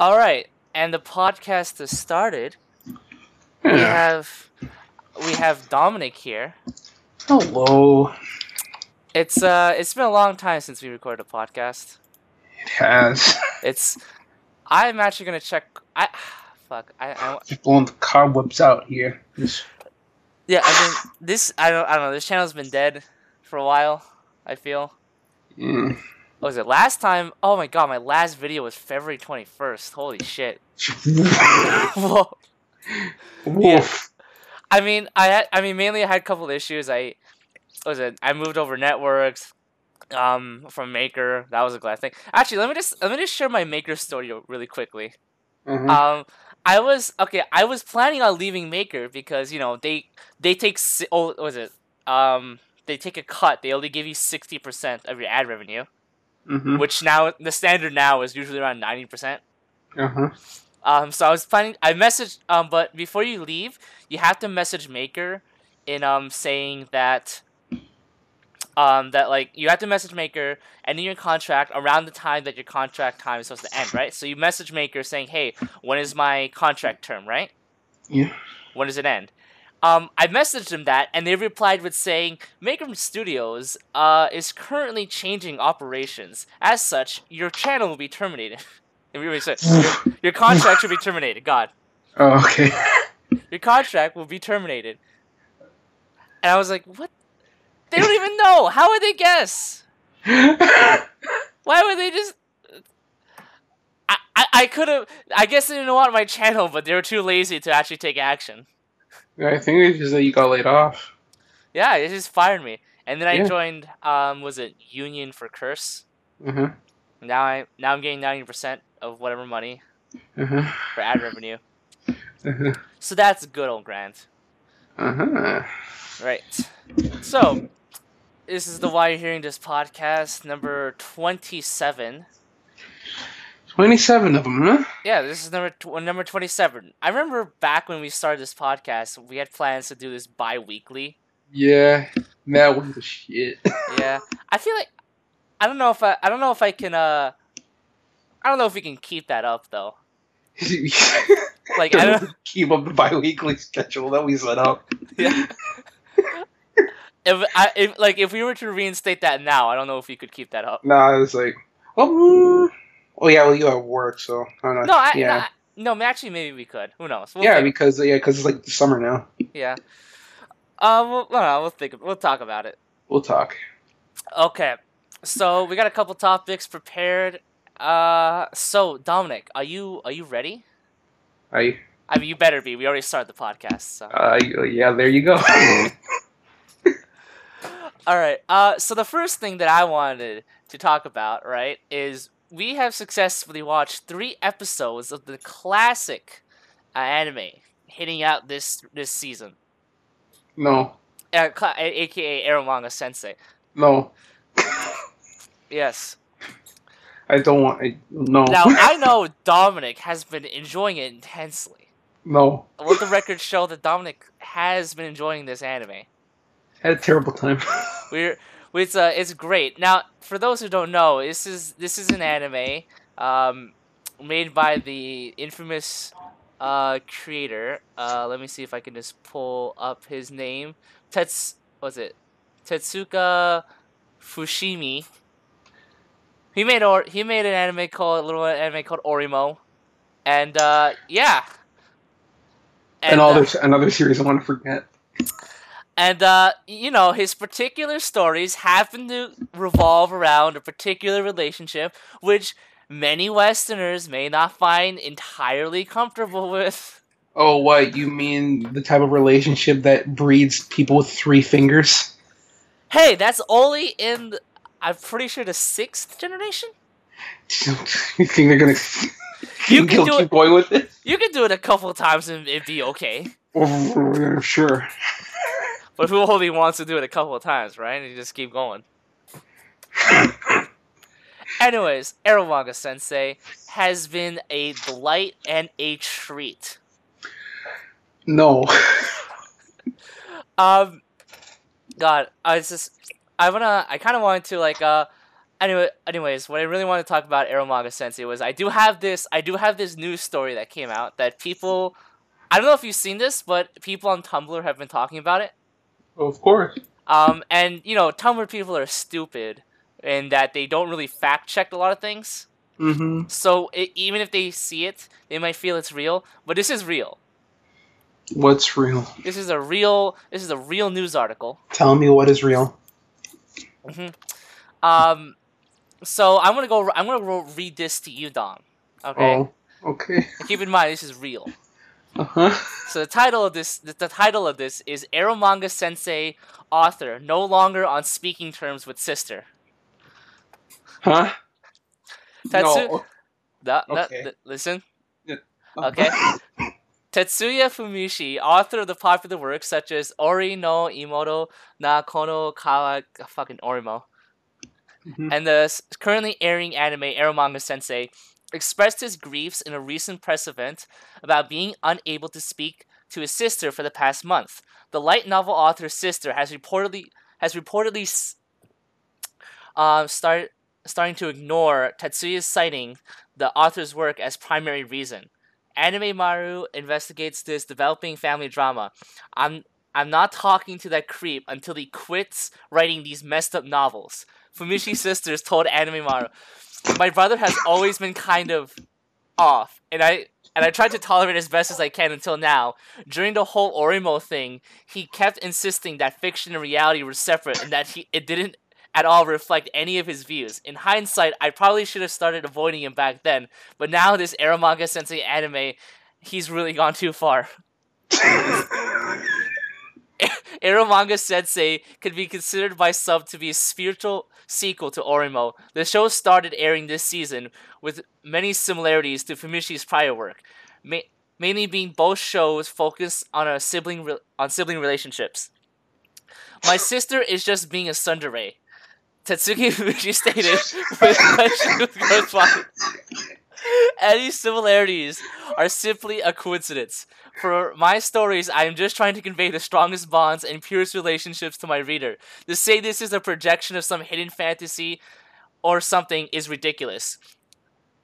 All right, and the podcast has started. We Yeah. have Dominic here. Hello. It's been a long time since we recorded a podcast. It has. I'm actually gonna check. I Just blowing the cobwebs out here. Yeah, I mean I don't know. This channel's been dead for a while. I feel. Mm. What was it last time? Oh my god, my last video was February 21st. Holy shit. Whoa. Yeah. I mean, mainly I had a couple issues. I moved over networks, from Maker. That was a glad thing. Actually, let me just share my Maker story really quickly. Mm-hmm. I was planning on leaving Maker because they take they take a cut. They only give you 60% of your ad revenue, which now the standard now is usually around 90%. So I was planning. I messaged. But before you leave, you have to message Maker, in saying that like you have to message Maker ending your contract around the time that your contract time is supposed to end, right? So you message Maker saying, "Hey, when is my contract term, right? Yeah. When does it end?" I messaged them that, and they replied with saying, "Maker Studios is currently changing operations. As such, your channel will be terminated." Your contract should be terminated. God. Oh, okay. Your contract will be terminated. And I was like, what? They don't even know. How would they guess? Why would they just... I could have... I guess they didn't want my channel, but they were too lazy to actually take action. I think it's just that you got laid off. Yeah, they just fired me. And then I joined, was it Union for Curse? Now I'm getting 90% of whatever money for ad revenue. So that's good, old Grant. Right. So, this is the Why You're Hearing This podcast, number 27. 27 of them, huh? Yeah, this is number 27. I remember back when we started this podcast, we had plans to do this bi-weekly. Yeah, that was the shit. Yeah, I feel like I don't know if we can keep that up though. Like I don't keep up the bi-weekly schedule that we set up. Yeah. If we were to reinstate that now, I don't know if we could keep that up. Nah, it's like, oh yeah, well you have work, so I don't know. No, actually maybe we could. Who knows? Because it's like the summer now. Yeah. We'll talk about it. We'll talk. Okay. So we got a couple topics prepared. So Dominic, are you ready? I mean, you better be. We already started the podcast. So. Yeah, there you go. All right. So the first thing that I wanted to talk about, right, is we have successfully watched 3 episodes of the classic anime hitting out this season. No. AKA Eromanga Sensei. No. Yes. I don't want. No. Now I know Dominic has been enjoying it intensely. No. Let the record show that Dominic has been enjoying this anime. Had a terrible time. It's great. Now, for those who don't know, this is an anime made by the infamous creator. Let me see if I can just pull up his name. Tetsuka Fushimi. He made a little anime called Orimo, and yeah. And another series I want to forget. And, his particular stories happen to revolve around a particular relationship, which many Westerners may not find entirely comfortable with. Oh, what? You mean the type of relationship that breeds people with 3 fingers? Hey, that's only in, I'm pretty sure, the 6th generation? You think they're gonna keep going with it? You can do it a couple of times and it'd be okay. Sure. But who only wants to do it a couple of times, right? And you just keep going. Anyways, Eromanga Sensei has been a delight and a treat. No. God, I kind of wanted to Anyways, what I really want to talk about Eromanga Sensei was I do have this news story that came out that people, I don't know if you've seen this, but people on Tumblr have been talking about it. Of course. And Tumblr people are stupid in that they don't really fact check a lot of things. Mm-hmm. So even if they see it, they might feel it's real, but this is real. What's real? This is a real news article. Tell me what is real. Mm-hmm. So I'm gonna go read this to you, Dom. Okay. Oh, okay. And keep in mind this is real. Uh-huh. So the title of this is Eromanga Sensei author no longer on speaking terms with sister. Huh? No. Okay. Listen. Yeah. Okay. Tetsuya Fumishi, author of the popular works such as Ori no Imoto na Kono Kawa, fucking Orimo, and the currently airing anime Eromanga Sensei, expressed his griefs in a recent press event about being unable to speak to his sister for the past month. The light novel author's sister has reportedly starting to ignore Tetsuya's citing the author's work as primary reason. Anime Maru investigates this developing family drama. I'm not talking to that creep until he quits writing these messed up novels. Fumishi's sisters told Anime Maru, "My brother has always been kind of off, and I tried to tolerate as best as I can until now. During the whole Orimo thing, he kept insisting that fiction and reality were separate and that it didn't at all reflect any of his views. In hindsight, I probably should have started avoiding him back then, but now this Eromanga Sensei anime, he's really gone too far." Eromanga Sensei could be considered by some to be a spiritual sequel to Orimo. The show started airing this season with many similarities to Fumishi's prior work, mainly being both shows focused on sibling relationships. "My sister is just being a tsundere," Tetsuki Fumishi stated with questionable correspondence. "Any similarities are simply a coincidence. For my stories, I am just trying to convey the strongest bonds and purest relationships to my reader. To say this is a projection of some hidden fantasy or something is ridiculous.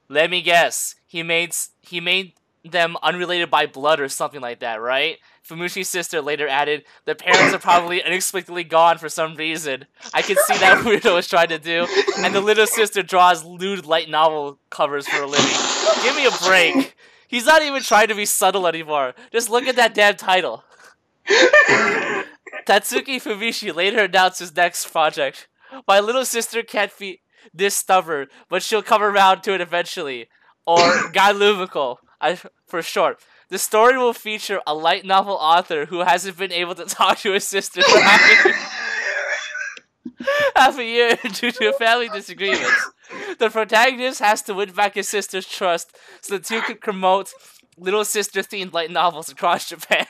Let me guess, he made them unrelated by blood or something like that, right?" Fumushi's sister later added, "The parents are probably inexplicably gone for some reason. I can see that weirdo is trying to do, and the little sister draws lewd light novel covers for a living. Give me a break. He's not even trying to be subtle anymore. Just look at that damn title." Tatsuki Fumishi later announced his next project. "My little sister can't be this stubborn, but she'll come around to it eventually." Or Galumiko, for short. "The story will feature a light novel author who hasn't been able to talk to his sister for half a year due to family disagreements. The protagonist has to win back his sister's trust so the two can promote little sister-themed light novels across Japan."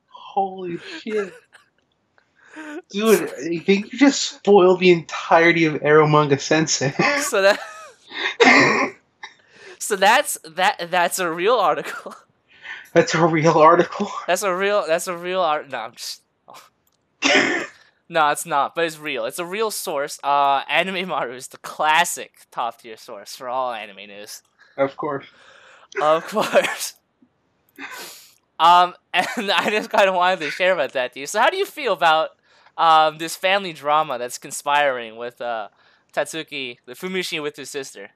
Holy shit. Dude, I think you just spoiled the entirety of Eromanga Sensei. That's a real article. That's a real article? That's a real art. No, I'm just. Oh. No, it's not, but it's real. It's a real source. Anime Maru is the classic top tier source for all anime news. Of course. Of course. And I just kind of wanted to share about that to you. So, how do you feel about this family drama that's conspiring with Tatsuki, the Fumishi, with his sister?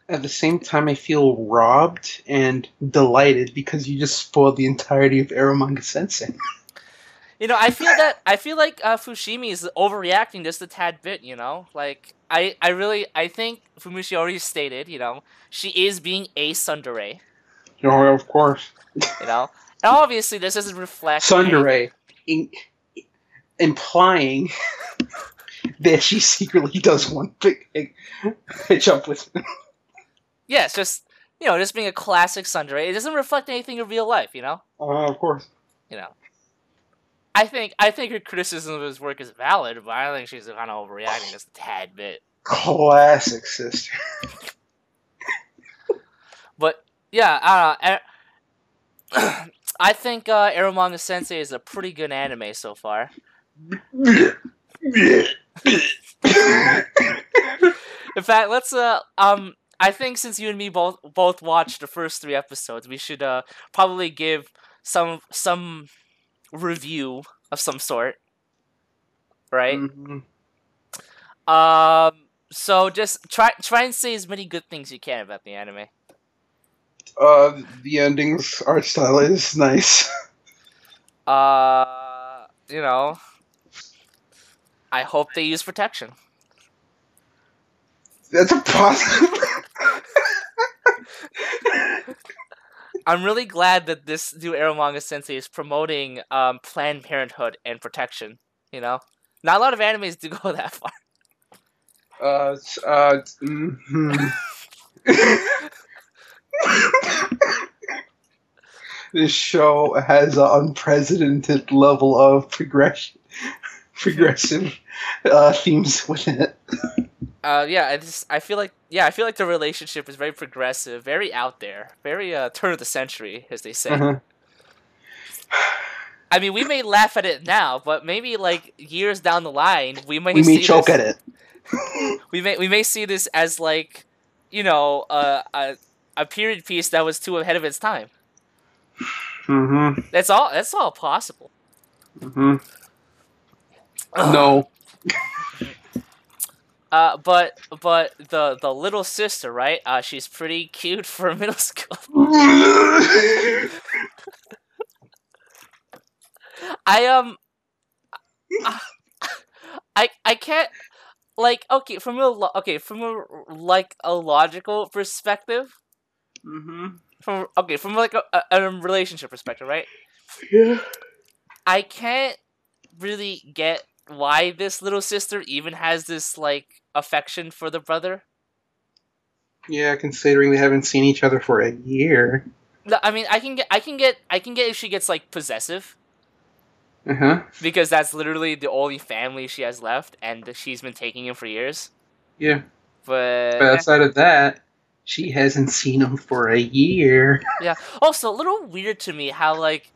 At the same time, I feel robbed and delighted because you just spoiled the entirety of Eromanga Sensei. I feel like Fushimi is overreacting just a tad bit. Like I think Fumishi already stated. She is being a tsundere. Oh, of course. And obviously this doesn't reflect tsundere, implying that she secretly does want to pitch up with him. Yes, just being a classic tsundere. It doesn't reflect anything in real life. Of course. I think her criticism of his work is valid, but I think she's kind of overreacting just a tad bit. Classic sister. But yeah, I don't know. I think Eromanga Sensei is a pretty good anime so far. In fact, let's I think since you and me both watched the first 3 episodes, we should probably give some review of some sort, right? Mm-hmm. So just try and say as many good things you can about the anime. The ending's art style is nice. You know, I hope they use protection. That's a positive. I'm really glad that this new Eromanga Sensei is promoting Planned Parenthood and protection. You know, not a lot of animes do go that far. This show has an unprecedented level of progressive themes within it. Yeah, I feel like the relationship is very progressive, very out there, very turn of the century, as they say. Uh-huh. I mean, we may laugh at it now, but maybe like years down the line, we may choke at it. we may see this as like, you know, a period piece that was too ahead of its time. Mm-hmm. That's all possible. Mm-hmm. No. But the little sister, right? She's pretty cute for middle school. I can't like from a logical perspective. Mm-hmm. From like a relationship perspective, right? Yeah. I can't really get why this little sister even has this like affection for the brother. Yeah, considering they haven't seen each other for a year. No, I mean, I can get if she gets like possessive. Uh-huh. Because that's literally the only family she has left, and she's been taking him for years. Yeah. But outside of that, she hasn't seen him for a year. Yeah. Also, a little weird to me how like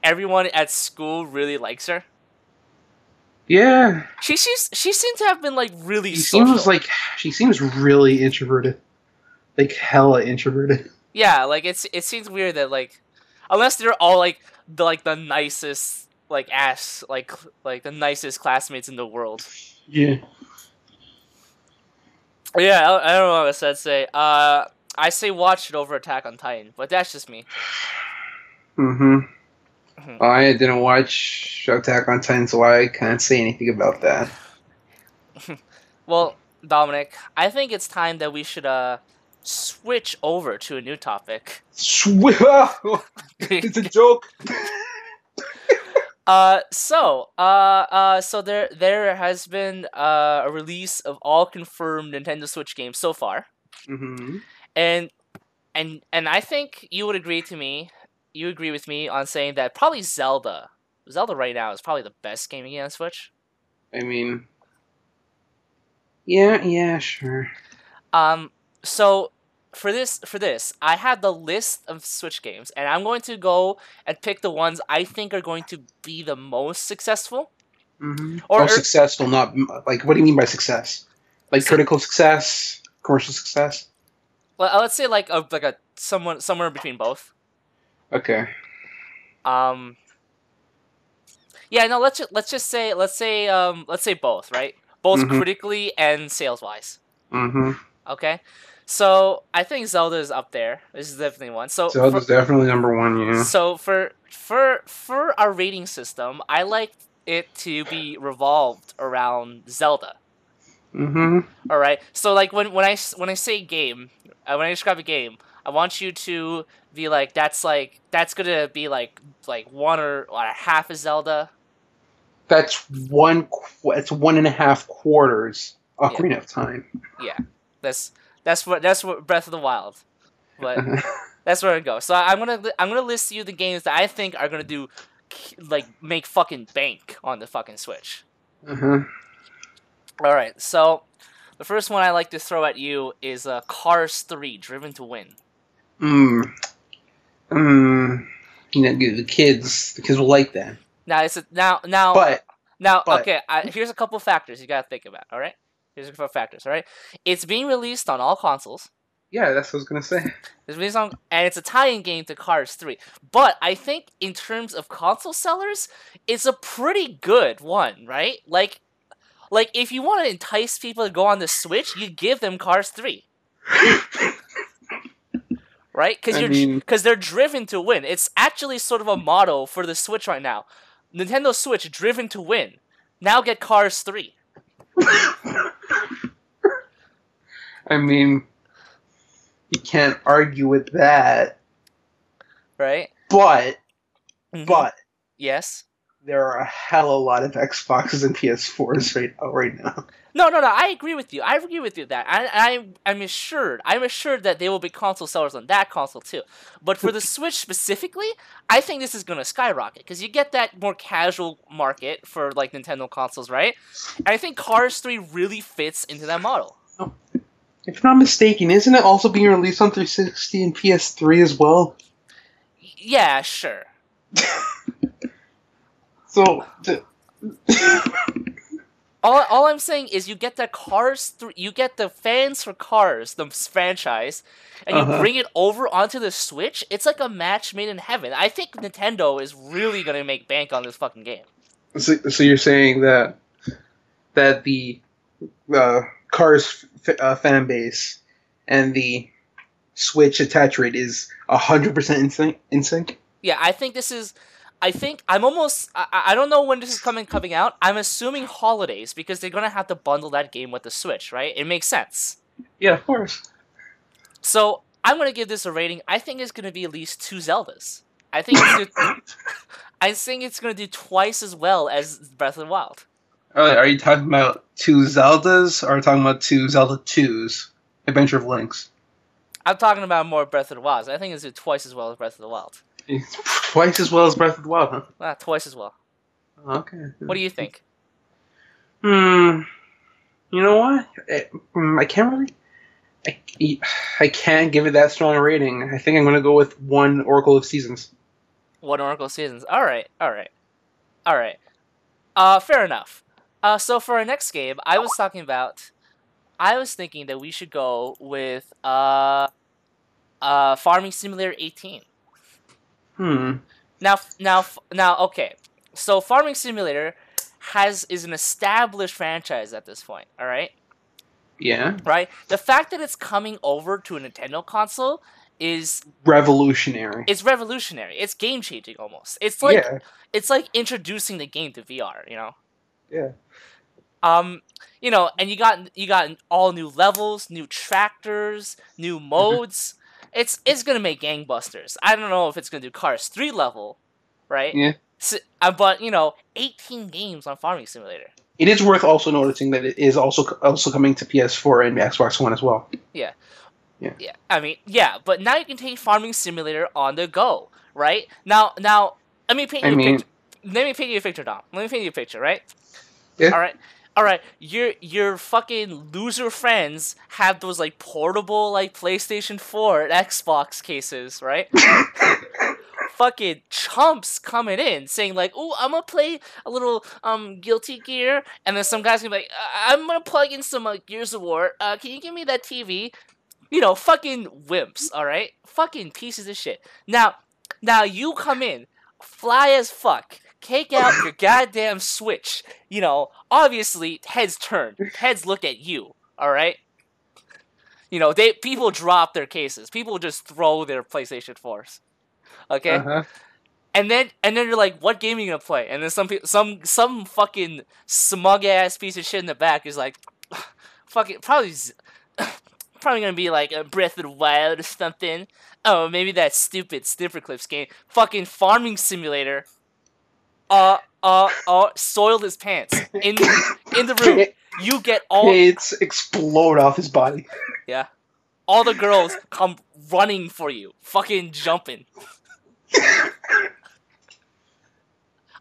everyone at school really likes her. Yeah. She seems to have been like really social. She seems really introverted. Like hella introverted. Yeah, like it seems weird that like unless they're all like the nicest like the nicest classmates in the world. Yeah. Yeah, I don't know what Sensei. I say watch it over Attack on Titan, but that's just me. Mm-hmm. I didn't watch Attack on Titan, so I can't say anything about that. Well, Dominic, I think it's time that we should switch over to a new topic. It's a joke. So there has been a release of all confirmed Nintendo Switch games so far. Mm-hmm. And I think you would agree with me on saying that probably Zelda right now is probably the best game on Switch. I mean, yeah, sure. So for this, I have the list of Switch games, and I'm going to go and pick the ones I think are going to be the most successful. Mm-hmm. Or successful, not like. What do you mean by success? Like critical success, commercial success? Well, let's say like a somewhere between both. Okay. Yeah, no. Let's say both, right? Both critically and sales wise. Mm-hmm. Okay. So I think Zelda is up there. This is definitely one. So Zelda's definitely number one. Yeah. So for our rating system, I like it to be revolved around Zelda. Mm-hmm. All right. So like when I say game, when I describe a game, I want you to be like that's gonna be like one or half a Zelda. That's one. It's 1.5 quarters. Ocarina of Time. Yeah. That's what Breath of the Wild, but that's where it goes. So I'm gonna list you the games that I think are gonna do like make fucking bank on the fucking Switch. Uh-huh. All right, so the first one I like to throw at you is Cars 3: Driven to Win. You know, the kids will like that. Now it's now. But Now, But okay, here's a couple factors you gotta think about. All right, here's a couple factors. All right, it's being released on all consoles. yeah, that's what I was gonna say. It's released on, and it's a tie-in game to Cars 3. But I think in terms of console sellers, it's a pretty good one, right? Like if you want to entice people to go on the Switch, you give them Cars 3. Right? Because they're driven to win. It's actually sort of a motto for the Switch right now. Nintendo Switch, driven to win. Now get Cars 3. I mean, you can't argue with that. Right? But, yes? there are a hell of a lot of Xboxes and PS4s right now. No, I agree with you. I agree with you that I'm assured that they will be console sellers on that console too. But for the Switch specifically, I think this is going to skyrocket because you get that more casual market for like Nintendo consoles, right? And I think Cars 3 really fits into that model. Oh, if I'm not mistaken, isn't it also being released on 360 and PS3 as well? Yeah, sure. So, all I'm saying is you get the Cars 3, you get the fans for Cars, the franchise, and you bring it over onto the Switch. It's like a match made in heaven. I think Nintendo is really gonna make bank on this fucking game. So you're saying that the Cars fan base and the Switch attach rate is 100% in sync? Yeah, I think this is. I'm almost. I don't know when this is coming out. I'm assuming holidays because they're gonna have to bundle that game with the Switch, right? It makes sense. Yeah, of course. So I'm gonna give this a rating. I think it's gonna be at least 2 Zeldas. I think it's gonna do twice as well as Breath of the Wild. Are you talking about 2 Zeldas, or are you talking about 2 Zelda 2s? Adventure of Links. I'm talking about more Breath of the Wild. I think it's do twice as well as Breath of the Wild. Twice as well as Breath of the Wild, huh? Twice as well. Okay. What do you think? You know what? I can't really... I can't give it that strong a rating. I think I'm going to go with 1 Oracle of Seasons. 1 Oracle of Seasons. Alright. Fair enough. So for our next game, I was thinking that we should go with Farming Simulator 18. Now, okay. So Farming Simulator is an established franchise at this point, alright? Yeah. Right? The fact that it's coming over to a Nintendo console is... revolutionary. It's revolutionary. It's game-changing, almost. It's like introducing the game to VR, you know? Yeah. You know, and you got all new levels, new tractors, new modes. It's gonna make gangbusters. I don't know if it's gonna do Cars 3 level, right? Yeah. So, but 18 games on Farming Simulator. It is worth also noticing that it is also coming to PS4 and Xbox One as well. Yeah. I mean, yeah, but now you can take Farming Simulator on the go, right? Now, let me paint you a picture. Let me paint you a picture, Dom. Let me paint you a picture, right? Yeah. All right. Your fucking loser friends have those like portable like PlayStation 4 and Xbox cases, right? Fucking chumps coming in saying like, "Oh, I'm gonna play a little Guilty Gear," and then some guys gonna be like, "I'm gonna plug in some Gears of War. Can you give me that TV?" Fucking wimps. All right, fucking pieces of shit. Now you come in, fly as fuck. Take out your goddamn Switch. Obviously, heads turn. Heads look at you, alright? People drop their cases. People just throw their PlayStation 4s. Okay? Uh-huh. And then you're like, what game are you gonna play? And then some fucking smug-ass piece of shit in the back is like, fucking, probably gonna be like a Breath of the Wild or something. Oh, maybe that stupid Snifferclips game. Fucking Farming Simulator. Soiled his pants in the room. You get all it's explode off his body. Yeah, all the girls come running for you, fucking jumping.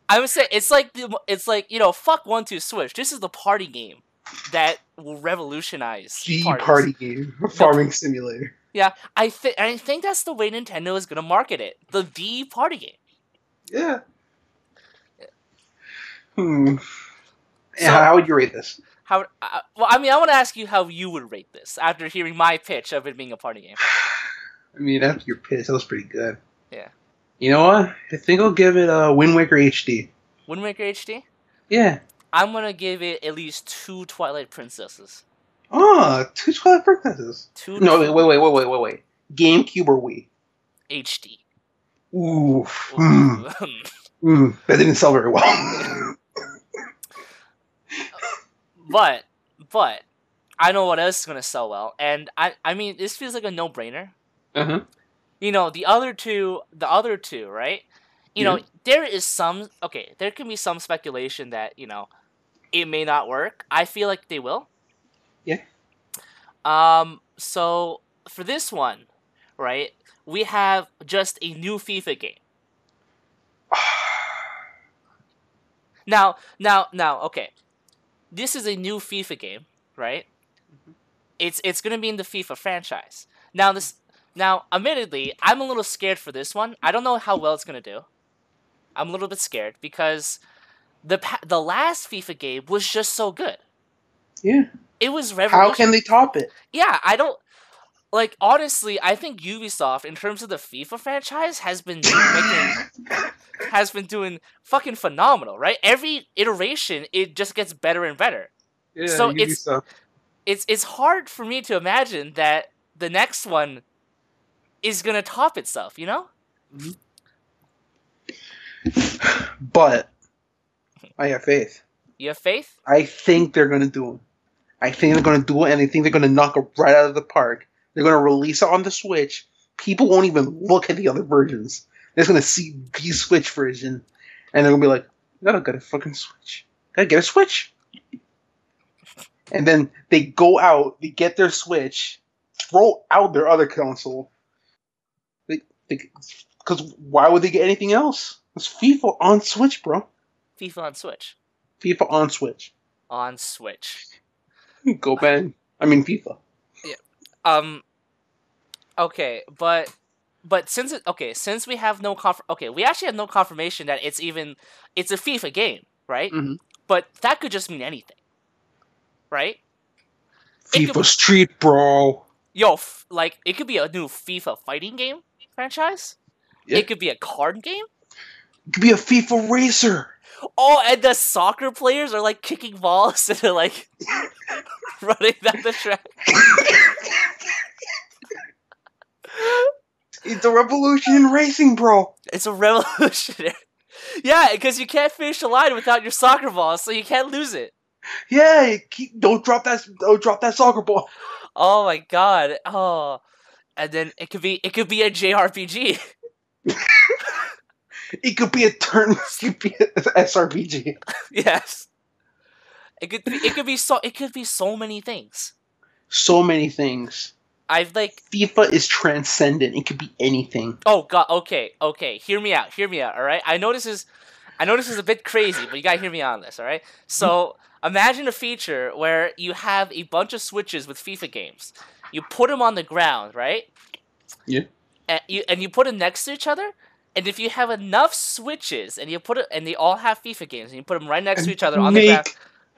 I would say it's like fuck 1-2 Switch. This is the party game that will revolutionize party game, Farming Simulator. Yeah, I think that's the way Nintendo is gonna market it. The party game. Yeah. So how would you rate this? Well, I mean, I want to ask you how you would rate this after hearing my pitch of it being a party game. I mean, after your pitch, that was pretty good. Yeah. You know what? I think I'll give it a Wind Waker HD. Wind Waker HD? Yeah. I'm gonna give it at least 2 Twilight Princesses. Oh, 2 Twilight Princesses. Wait. GameCube or Wii? HD. Ooh. That didn't sell very well. But I know what else is gonna sell well, and I mean this feels like a no-brainer. Uh-huh. You know, the other two, right? You know, there can be some speculation that, you know, it may not work. I feel like they will. Yeah. So for this one, right, we have just a new FIFA game. Now, okay. This is a new FIFA game, right? It's gonna be in the FIFA franchise. Now, admittedly, I'm a little scared for this one. I don't know how well it's gonna do. I'm a little bit scared because the last FIFA game was just so good. Yeah. It was revolutionary. How can they top it? Yeah, I don't... Like, honestly, I think Ubisoft, in terms of the FIFA franchise, has been doing fucking phenomenal, right? Every iteration, it just gets better and better. Yeah, so Ubisoft. it's hard for me to imagine that the next one is gonna top itself, you know? Mm-hmm. But I have faith. You have faith? I think they're gonna do it. I think they're gonna do it, and I think they're gonna knock it right out of the park. They're gonna release it on the Switch. People won't even look at the other versions. They're just gonna see the Switch version, and they're gonna be like, "Gotta get a fucking Switch. Gotta get a Switch." And then they go out, they get their Switch, throw out their other console. Because why would they get anything else? It's FIFA on Switch, bro. FIFA on Switch. FIFA on Switch. On Switch. Go Ben. I mean FIFA. Yeah. Okay, but since we have no we actually have no confirmation that it's a FIFA game, right? Mm-hmm. But that could just mean anything, right? FIFA Street, bro. Yo, it could be a new FIFA fighting game franchise. Yeah. It could be a card game. It could be a FIFA racer. Oh, and the soccer players are like kicking balls and they're like running down the track. It's a revolution in racing, bro. It's a revolutionary. Yeah, because you can't finish the line without your soccer ball, so you can't lose it. Yeah, don't drop that soccer ball. Oh my god. Oh. And then it could be a JRPG. It could be a SRPG. Yes. It could be so many things. So many things. FIFA is transcendent. It could be anything. Oh god, okay. Hear me out, alright? I know this is a bit crazy, but you gotta hear me on this, alright? So imagine a feature where you have a bunch of Switches with FIFA games. You put them on the ground, right? Yeah. And you put them next to each other, and if you have enough Switches and and they all have FIFA games, and you put them right next to each other on the ground.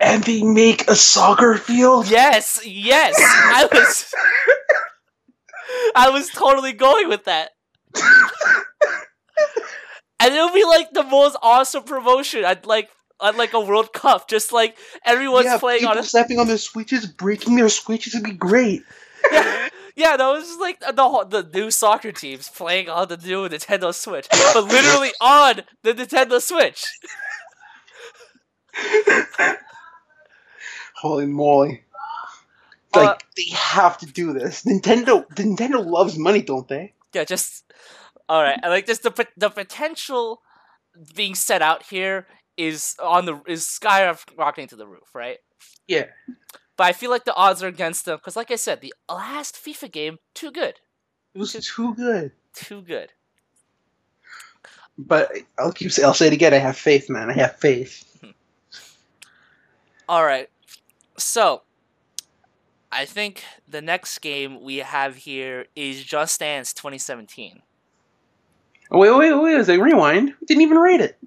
And they make a soccer field? Yes. I was totally going with that. And it'll be like the most awesome promotion at like a World Cup, just like everyone's playing on stepping on their Switches, breaking their Switches would be great. Yeah, that was just like the new soccer teams playing on the new Nintendo Switch, but literally on the Nintendo Switch. Holy moly! They have to do this. Nintendo loves money, don't they? Yeah, just all right. I like just the potential being set out here is skyrocketing to the roof, right? Yeah. But I feel like the odds are against them because, like I said, the last FIFA game too good. It was too good. Too good. But I'll say it again. I have faith, man. I have faith. All right. So, I think the next game we have here is Just Dance 2017. Wait. Rewind. We didn't even rate it.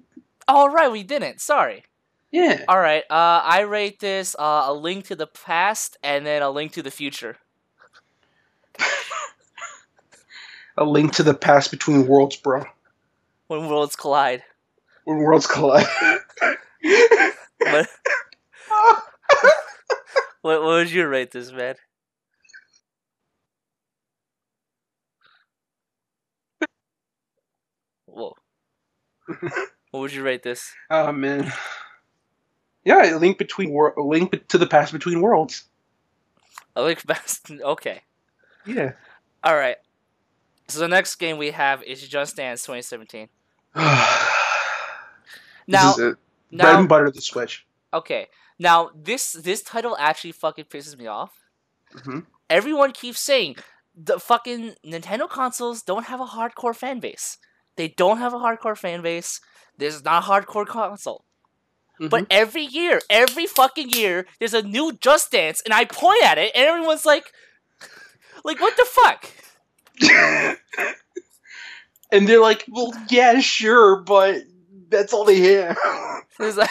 Oh, right. We didn't. Sorry. Yeah. All right. I rate this A Link to the Past and then A Link to the Future. A Link to the Past Between Worlds, bro. When worlds collide. When worlds collide. What? What would you rate this, man? Whoa. What would you rate this? Oh man. Yeah, A Link to the Past Between Worlds. A Link Past. Okay. Yeah. All right. So the next game we have is Just Dance 2017. This is it. Bread and butter of the Switch. Okay. Now this title actually fucking pisses me off. Mm-hmm. Everyone keeps saying the fucking Nintendo consoles don't have a hardcore fan base. They don't have a hardcore fan base. This is not a hardcore console. Mm-hmm. But every fucking year, there's a new Just Dance, and I point at it, and everyone's like, what the fuck? And they're like, well, yeah, sure, but that's all they have. It's like,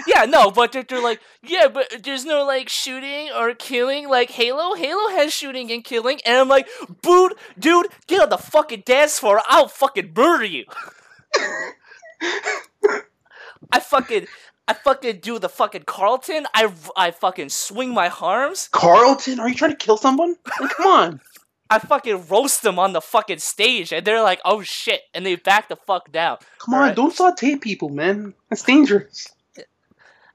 yeah, no, but they're like, yeah, but there's no, like, shooting or killing like Halo. Halo has shooting and killing, and I'm like, dude, get on the fucking dance floor, I'll fucking murder you. I fucking do the fucking Carlton. I fucking swing my arms. Carlton? Are you trying to kill someone? Like, come on. I fucking roast them on the fucking stage, and they're like, oh shit, and they back the fuck down. Come on, don't saute people, man. That's dangerous.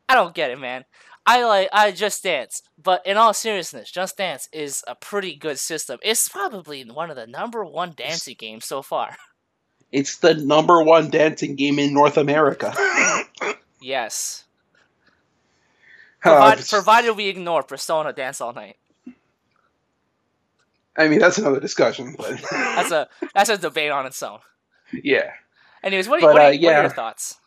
I don't get it, man. I Just Dance, but in all seriousness, Just Dance is a pretty good system. It's probably one of the #1 dancing games so far. It's the #1 dancing game in North America. Yes. Provided we ignore Persona Dance All Night. I mean, that's another discussion, but that's a debate on its own. Yeah. Anyways, what are your thoughts?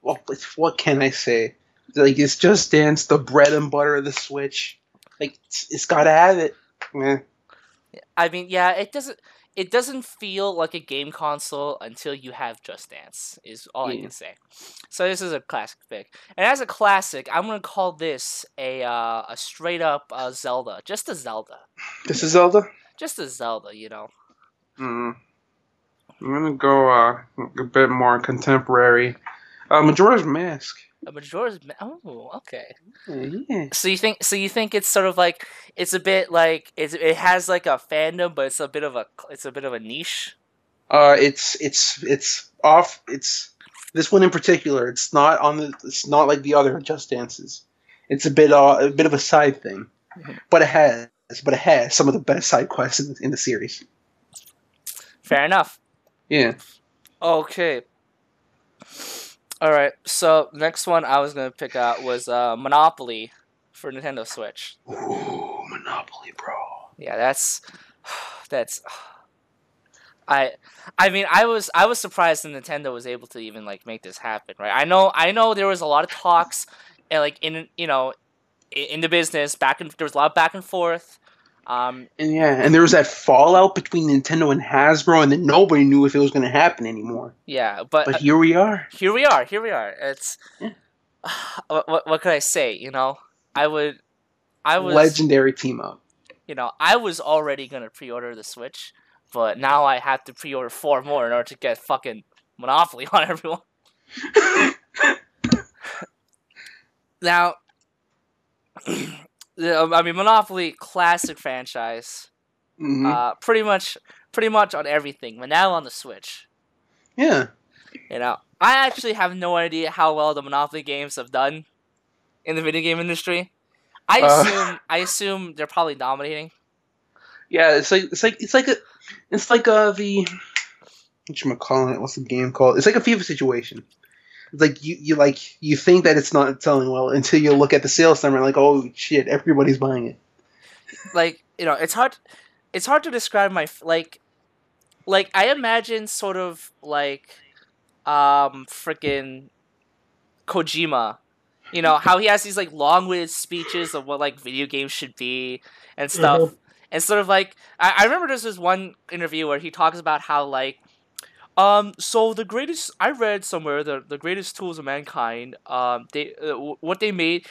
Well, what can I say? Like, it's Just Dance, the bread and butter of the Switch. Like, it's gotta have it. Yeah. I mean, yeah, it doesn't feel like a game console until you have Just Dance, is all I can say. So this is a classic pick. And as a classic, I'm going to call this a straight up Zelda. Just a Zelda. This is Zelda? Just a Zelda, you know. I'm going to go a bit more contemporary. Majora's Mask. Oh, okay. Yeah. So you think it's sort of like it's a bit like it has like a fandom, but it's a bit of a niche. It's off. It's this one in particular. It's not like the other Just Dances. It's a bit of a side thing, but it has some of the best side quests in the series. Fair enough. Yeah. Okay. All right, so next one I was gonna pick out was Monopoly for Nintendo Switch. Ooh, Monopoly, bro. Yeah, that's. I mean, I was surprised that Nintendo was able to even like make this happen, right? I know there was a lot of talks, and like in the business there was a lot of back and forth. And there was that fallout between Nintendo and Hasbro, and then nobody knew if it was going to happen anymore. Yeah, but here we are. Here we are. It's what could I say? You know, I was legendary team up. You know, I was already gonna pre-order the Switch, but now I have to pre-order 4 more in order to get fucking Monopoly on everyone. Now. I mean, Monopoly, classic franchise. Mm-hmm. Pretty much on everything, but now on the Switch. Yeah. You know, I actually have no idea how well the Monopoly games have done in the video game industry. I assume they're probably dominating. Yeah, it's like the whatchamacallit, what's the game called? It's like a FIFA situation. Like you think that it's not selling well until you look at the sales number and like, oh shit, everybody's buying it. Like, you know, it's hard to describe my like I imagine sort of like freaking Kojima, you know, how he has these like long-winded speeches of what like video games should be and stuff. And sort of like I remember there's this one interview where he talks about how like, So the greatest I read somewhere the greatest tools of mankind. What they made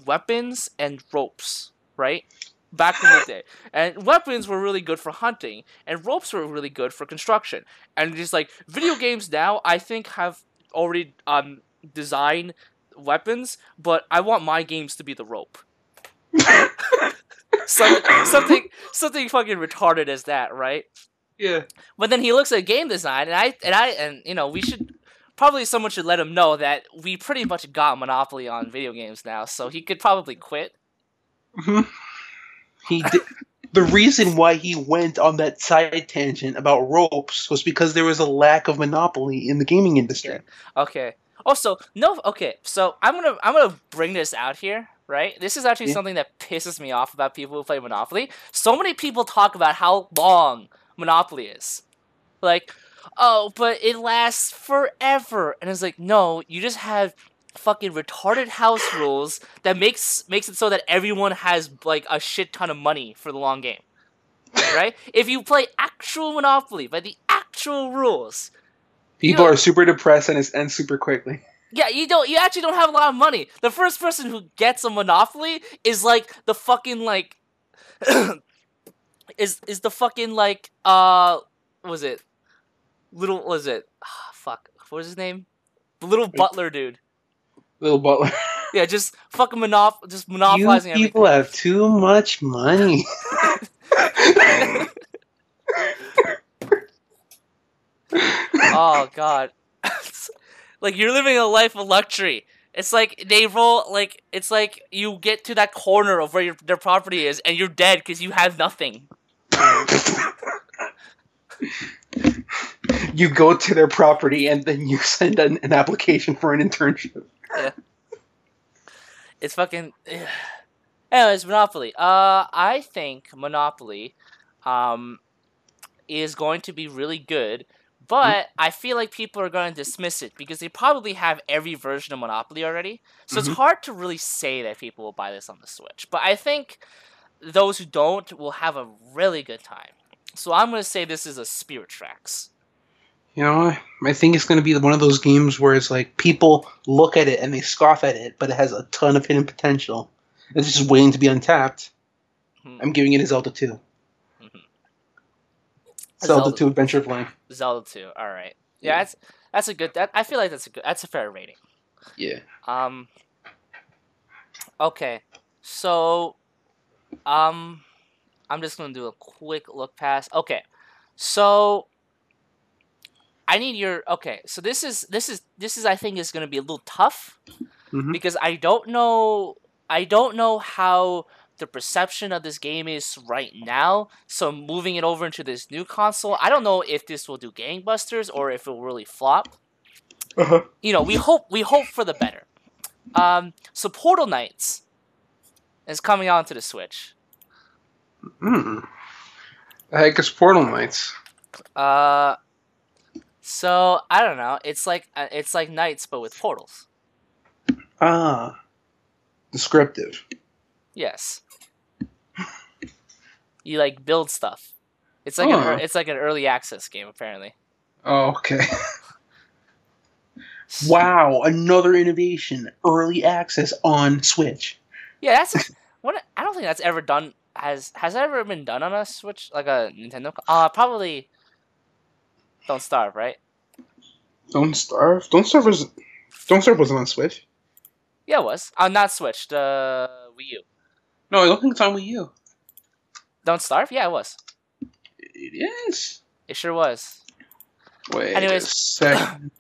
weapons and ropes, right? Back in the day, and weapons were really good for hunting, and ropes were really good for construction. And just like video games now, I think have already designed weapons, but I want my games to be the rope. Something fucking retarded as that, right? Yeah. But then he looks at game design, and you know, someone should let him know that we pretty much got monopoly on video games now, so he could probably quit. Mm-hmm. He did. The reason why he went on that side tangent about ropes was because there was a lack of monopoly in the gaming industry. Yeah. Okay. Also, no. Okay. So I'm gonna bring this out here. Right. This is actually something that pisses me off about people who play Monopoly. So many people talk about how long Monopoly is. Like, oh, but it lasts forever, and it's like, no, you just have fucking retarded house rules that makes it so that everyone has like a shit ton of money for the long game, right? If you play actual Monopoly by the actual rules, people are super depressed and it ends super quickly. Yeah, you actually don't have a lot of money. The first person who gets a Monopoly is like the fucking like is the fucking like was it fuck, what was his name? The little butler dude. Little butler. Yeah, just fucking monopolizing everything. People have too much money. Oh god. Like, you're living a life of luxury. It's like they roll, like, it's like you get to that corner of where their property is and you're dead because you have nothing. You go to their property and then you send an application for an internship. Yeah. It's fucking... Anyways, Monopoly. I think Monopoly is going to be really good, but I feel like people are going to dismiss it because they probably have every version of Monopoly already. So it's hard to really say that people will buy this on the Switch. But I think those who don't will have a really good time. So I'm going to say this is a Spirit Tracks. You know, I think it's going to be one of those games where it's like people look at it and they scoff at it, but it has a ton of hidden potential. It's just waiting to be untapped. I'm giving it a Zelda 2. Zelda 2 Adventure of Link. Zelda 2, alright. Yeah, that's a good... I feel like that's a fair rating. Yeah. Okay. So, I'm just going to do a quick look past. Okay. So... I need your... Okay, so this is I think is going to be a little tough because I don't know how the perception of this game is right now. So moving it over into this new console, I don't know if this will do gangbusters or if it will really flop. You know, we hope for the better. So Portal Knights is coming onto the Switch. The heck is Portal Knights? So I don't know. It's like Knights but with portals. Descriptive. Yes. You like build stuff. It's like it's like an early access game apparently. Oh, okay. Wow, another innovation. Early access on Switch. Yeah, that's what I don't think that's ever done. Has that ever been done on a Switch, like a Nintendo? Probably. Don't Starve, right? Don't Starve? Don't Starve wasn't on Switch. Yeah, it was. Not Switch, the Wii U. No, I don't think it's on Wii U. Don't Starve? Yeah, it was. It is? It sure was. Wait Anyways, a second.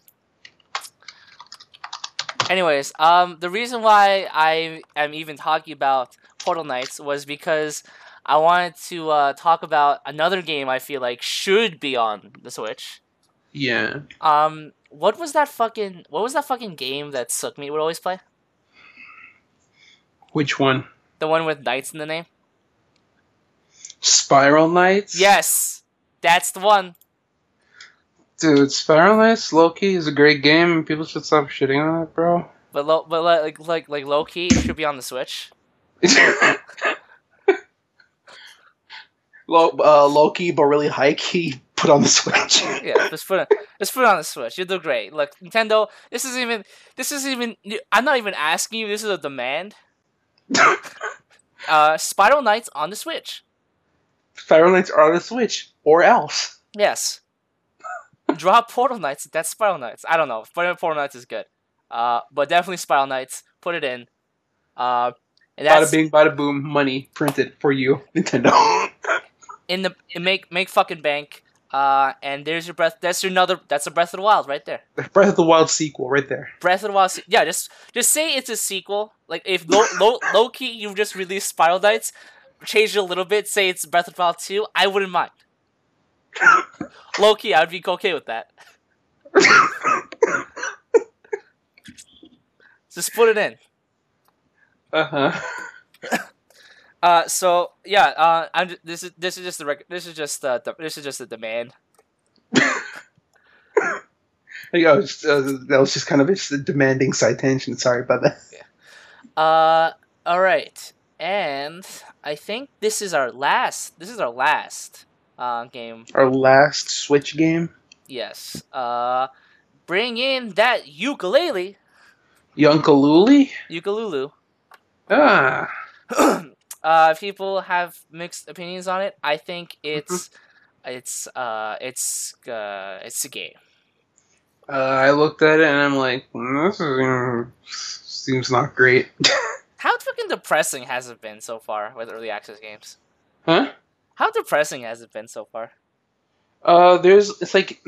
Anyways, the reason why I am even talking about Portal Knights was because I wanted to talk about another game I feel like should be on the Switch. Yeah. What was that fucking game that Suckmeat would always play? Which one? The one with Knights in the name? Spiral Knights? Yes! That's the one. Dude, Spiral Knights, low-key, is a great game, and people should stop shitting on it, bro. But low-key, it should be on the Switch. Low-key, but really high-key, put on the Switch. Yeah, just put it on the Switch. You'll do great. Look, Nintendo, this is even. I'm not even asking you. This is a demand. Spiral Knights on the Switch. Spiral Knights are on the Switch, or else. Yes. Drop Portal Knights. That's Spiral Knights. I don't know. Portal Knights is good. But definitely Spiral Knights. Put it in. And that's bada bing, bada boom. Money printed for you, Nintendo. Make fucking bank. And there's your breath. That's a Breath of the Wild right there. Breath of the Wild sequel right there. Breath of the Wild. Yeah, just say it's a sequel. Like if low key you've just released Spiral Knights, change it a little bit. Say it's Breath of the Wild 2. I wouldn't mind. Low key, I would be okay with that. Just put it in. So yeah, this is just the demand. That was just kind of just a demanding citation. Sorry about that. Yeah. All right, and I think this is our last. Game. Our last Switch game. Yes. Bring in that ukulele. Yunkaluli? Ukululu. Ah. People have mixed opinions on it. I think it's a game. I looked at it and I'm like, this seems not great. How fucking depressing has it been so far with early access games? Huh? How depressing has it been so far? It's like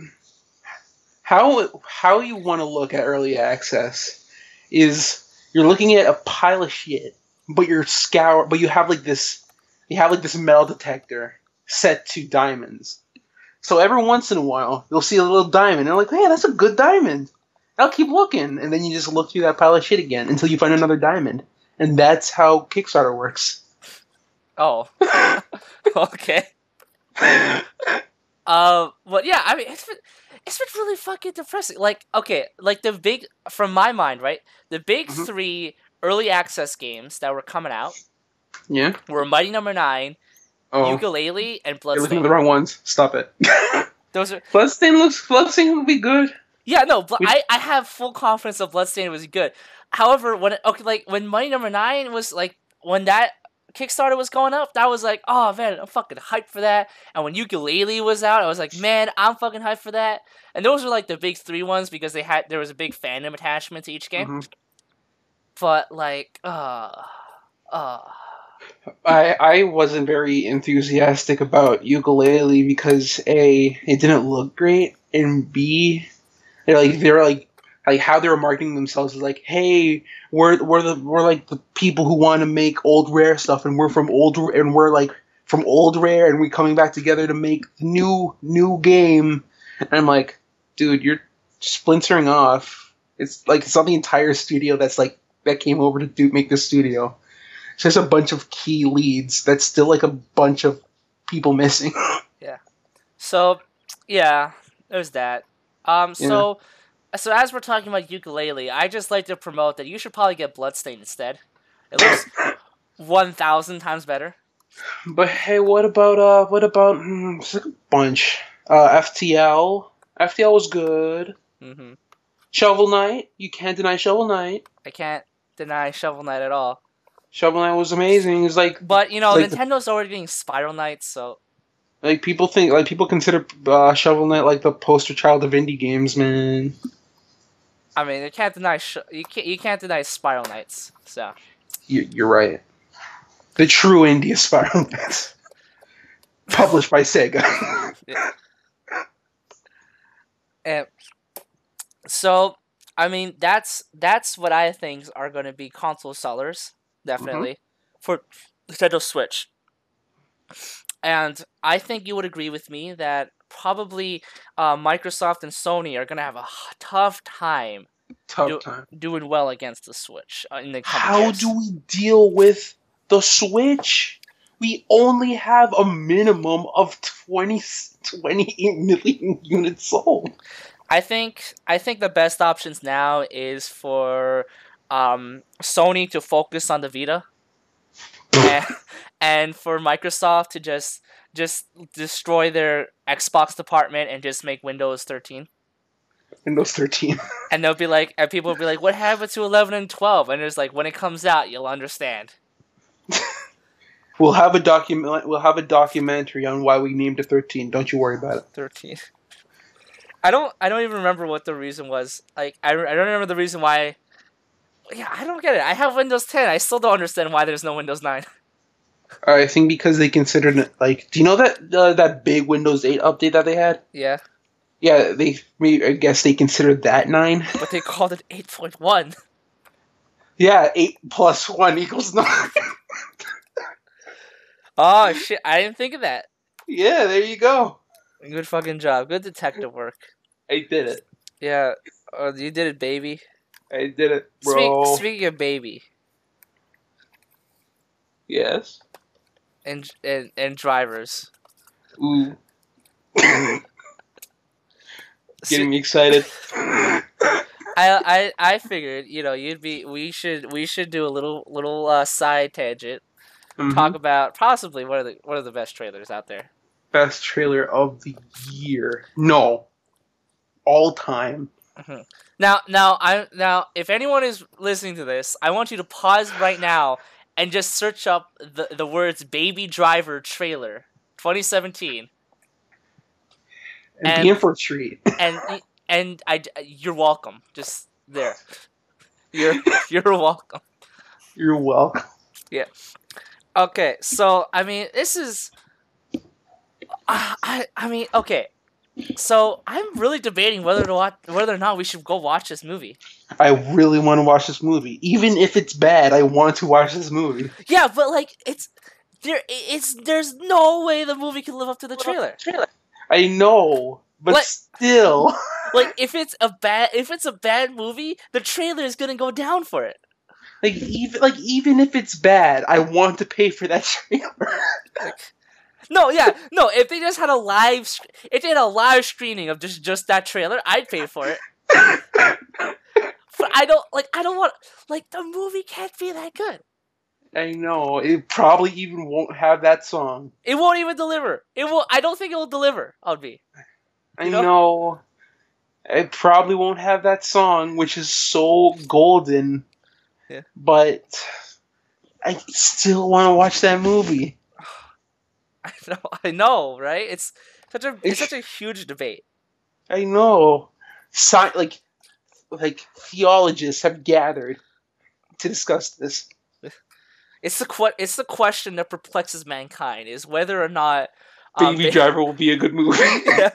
how you want to look at early access is you're looking at a pile of shit, but you have this metal detector set to diamonds. So every once in a while you'll see a little diamond and you're like, hey, that's a good diamond. I'll keep looking, and then you just look through that pile of shit again until you find another diamond. And that's how Kickstarter works. Oh. Okay. But yeah, I mean, it's been really fucking depressing. Like, okay, like from my mind, right? The big three early access games that were coming out, were Mighty Number 9, Yooka-Laylee, and Bloodstained. You're looking at the wrong ones. Stop it. Those are Bloodstained will be good. Yeah, no, I have full confidence that Bloodstained was good. However, when Mighty Number 9 was like, when that Kickstarter was going up, that was like, oh man, I'm fucking hyped for that. And when Yooka-Laylee was out, I was like, man, I'm fucking hyped for that. And those were like the big three ones because there was a big fandom attachment to each game. But like, I wasn't very enthusiastic about Yooka-Laylee because A, it didn't look great, and B, they're like how they were marketing themselves is like, hey, we're like the people who want to make old Rare stuff, and we're from old Rare, and we're coming back together to make the new game. And I'm like, dude, you're splintering off. It's not the entire studio that came over to make this studio. It's just a bunch of key leads. That's still like a bunch of people missing. Yeah. So yeah, there's that. So as we're talking about Yooka-Laylee, I just like to promote that you should probably get Bloodstained instead. It looks 1,000 times better. But hey, what about it's like a bunch. FTL. FTL was good. Shovel Knight. You can't deny Shovel Knight. I can't deny Shovel Knight at all. Shovel Knight was amazing. It's like, but Nintendo's already getting Spiral Knight, so people consider Shovel Knight like the poster child of indie games, man. I mean, you can't deny Spiral Knights. So you're right. The true indie Spiral Knights, published by Sega. Yeah. And so, I mean, that's what I think are going to be console sellers, definitely, for Nintendo Switch. And I think you would agree with me that probably Microsoft and Sony are going to have a tough time doing well against the Switch in the coming years. How do we deal with the Switch? We only have a minimum of 28 million units sold. I think the best options now is for Sony to focus on the Vita and for Microsoft to just destroy their Xbox department and just make Windows 13. Windows 13. And they'll be like, and people will be like, "What happened to 11 and 12?" And it's like, when it comes out, you'll understand. We'll have a documentary on why we named it 13. Don't you worry about it. 13. I don't even remember what the reason was. Like, I don't remember the reason why. Yeah, I don't get it. I have Windows 10. I still don't understand why there's no Windows 9. I think because they considered it, like, do you know that big Windows 8 update that they had? Yeah. Yeah, I guess they considered that 9. But they called it 8.1. Yeah, 8 plus 1 equals 9. Oh, shit. I didn't think of that. Yeah, there you go. Good fucking job. Good detective work. I did it. Yeah. You did it, baby. I did it, bro. Speaking of baby. Yes. And drivers. Ooh. Getting me excited. I figured, we should do a little side tangent. Mm-hmm. Talk about possibly what are the best trailers out there. Best trailer of the year. No. All time. Mm-hmm. Now, if anyone is listening to this, I want you to pause right now and just search up the words "Baby Driver" trailer 2017. And be in for a treat. and you're welcome. Just there. You're welcome. You're welcome. Yeah. Okay, so I mean, this is. I mean, okay. So I'm really debating whether or not we should go watch this movie. I really want to watch this movie, even if it's bad. I want to watch this movie. Yeah, but like there's no way the movie can live up to the trailer. I know, but still, like if it's a bad movie, the trailer is gonna go down for it. Even if it's bad, I want to pay for that trailer. No. If they just had a live screening of just that trailer, I'd pay for it. But I don't want the movie can't be that good. I know it probably even won't have that song. It won't even deliver. It will. I don't think it will deliver. I know. It probably won't have that song, which is so golden. Yeah. But I still want to watch that movie. I know, right? It's such a huge debate. I know. Like theologians have gathered to discuss this. It's the question that perplexes mankind: is whether or not Baby Driver will be a good movie. Yeah.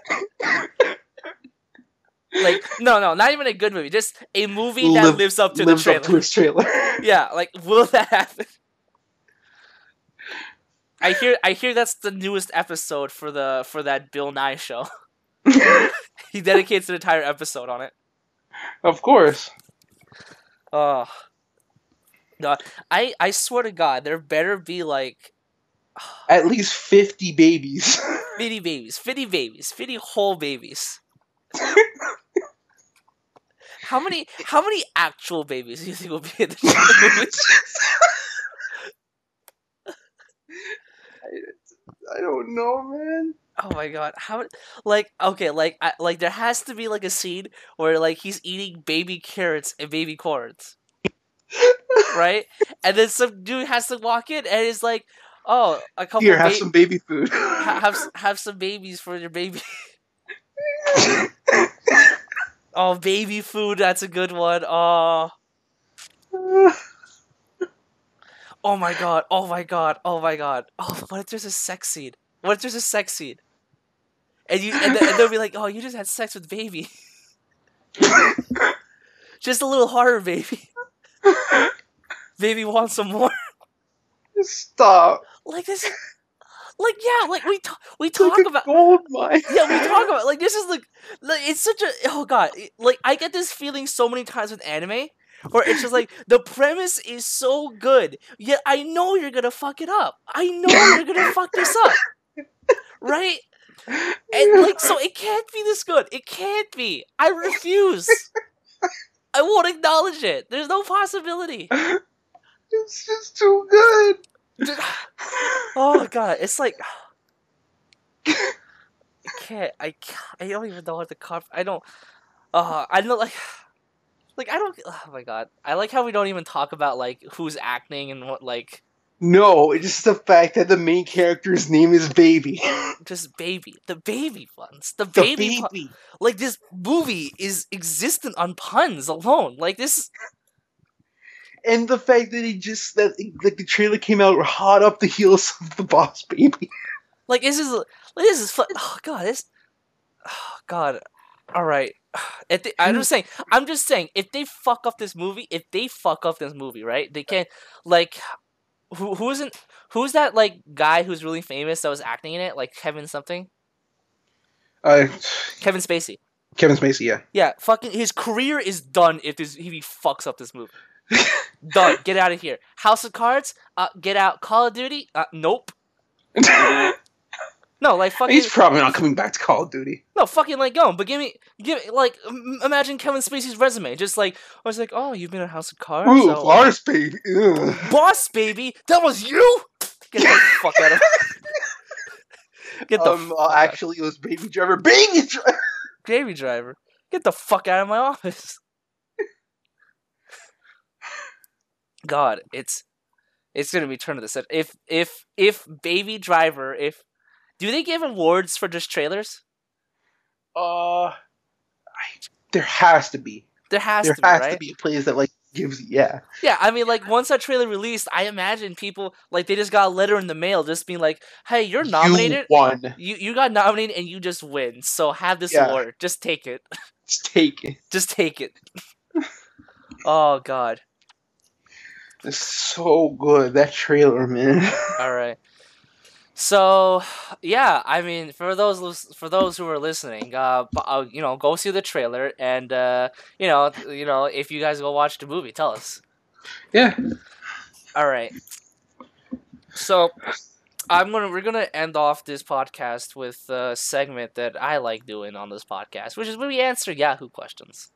No, not even a good movie. Just a movie that lives up to the trailer. Up to its trailer. Yeah, will that happen? I hear that's the newest episode for that Bill Nye show. He dedicates an entire episode on it. Of course. Oh. No, I swear to God, there better be at least 50 babies. 50 babies, 50 whole babies. How many actual babies do you think will be in the movie? I don't know, man. Oh my God! How there has to be a scene where he's eating baby carrots and baby corns, right? And then some dude has to walk in and is like, "Oh, a couple here, have some baby food. have some babies for your baby." Oh, baby food, that's a good one. Oh. Oh my God. Oh, what if there's a sex scene? And they'll be like, "Oh, you just had sex with baby." Just a little harder, baby. Baby wants some more. Stop. This we talk about gold mine. Yeah, we talk about this is it's such a, oh God, I get this feeling so many times with anime where it's just the premise is so good, yet I know you're gonna fuck it up. I know you're gonna fuck this up, right? And so it can't be this good. It can't be. I refuse. I won't acknowledge it. There's no possibility. It's just too good. Oh god, it's like I don't even know what to cover. I don't. I don't like I don't. Oh my god, I like how we don't even talk about like who's acting and what like. No, it's just the fact that the main character's name is Baby. Just baby, the baby ones, the The baby. baby. Like this movie is existent on puns alone. Like this. And the fact that like the trailer came out hot up the heels of the Boss Baby. Like this is oh god, this. Oh god. All right. I'm just saying, if they fuck up this movie, right? They can't, like, who's that, like, guy who's really famous that was acting in it? Like, Kevin something? Kevin Spacey. Kevin Spacey, yeah. Yeah, fucking, his career is done if he fucks up this movie. Done. Get out of here. House of Cards? Get out. Call of Duty? Nope. No, like fucking. He's probably not coming back to Call of Duty. No, fucking like go. But give me like imagine Kevin Spacey's resume. Just like I was like, oh, you've been in House of Cards. Ooh, Boss Baby. Ugh. Boss Baby. That was you. Get the fuck out of. Get the. Actually, it was Baby Driver. Baby Driver. Baby Driver. Get the fuck out of my office. God, it's gonna be turn of the set. If Baby Driver, do they give awards for just trailers? There has to be. There has to be a place that like gives yeah. Yeah, I mean, like once that trailer released, I imagine people like they just got a letter in the mail, just being like, "Hey, you're nominated. You won. You got nominated and you just win. So have this award. Just take it. Just take it. Just take it." Oh God. It's so good, that trailer, man. All right. So, yeah, I mean, for those who are listening, go see the trailer, and if you guys go watch the movie, tell us. Yeah. All right. So, we're gonna end off this podcast with a segment that I like doing on this podcast, which is when we answer Yahoo questions.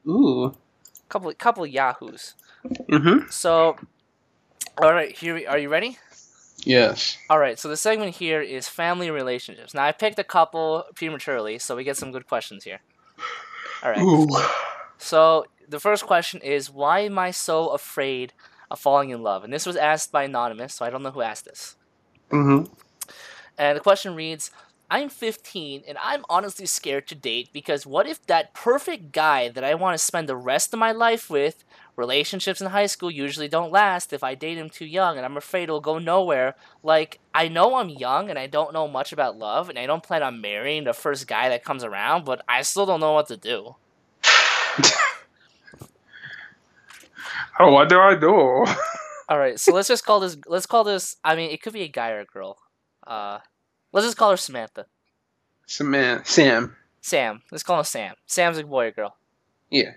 Ooh. Couple of Yahoos. Mm-hmm. So, all right, are you ready? Yes. All right, so the segment here is family relationships. Now, I picked a couple prematurely, so we get some good questions here. All right. Ooh. So the first question is, why am I so afraid of falling in love? And this was asked by Anonymous, so I don't know who asked this. Mm-hmm. And the question reads, I'm 15, and I'm honestly scared to date because what if that perfect guy that I want to spend the rest of my life with, relationships in high school usually don't last if I date him too young, and I'm afraid it'll go nowhere. Like, I know I'm young, and I don't know much about love, and I don't plan on marrying the first guy that comes around, but I still don't know what to do. Oh, what do I do? Alright, so let's call this, I mean, it could be a guy or a girl. Let's just call her Samantha. Sam. Sam. Let's call him Sam. Sam's a boy or girl? Yeah.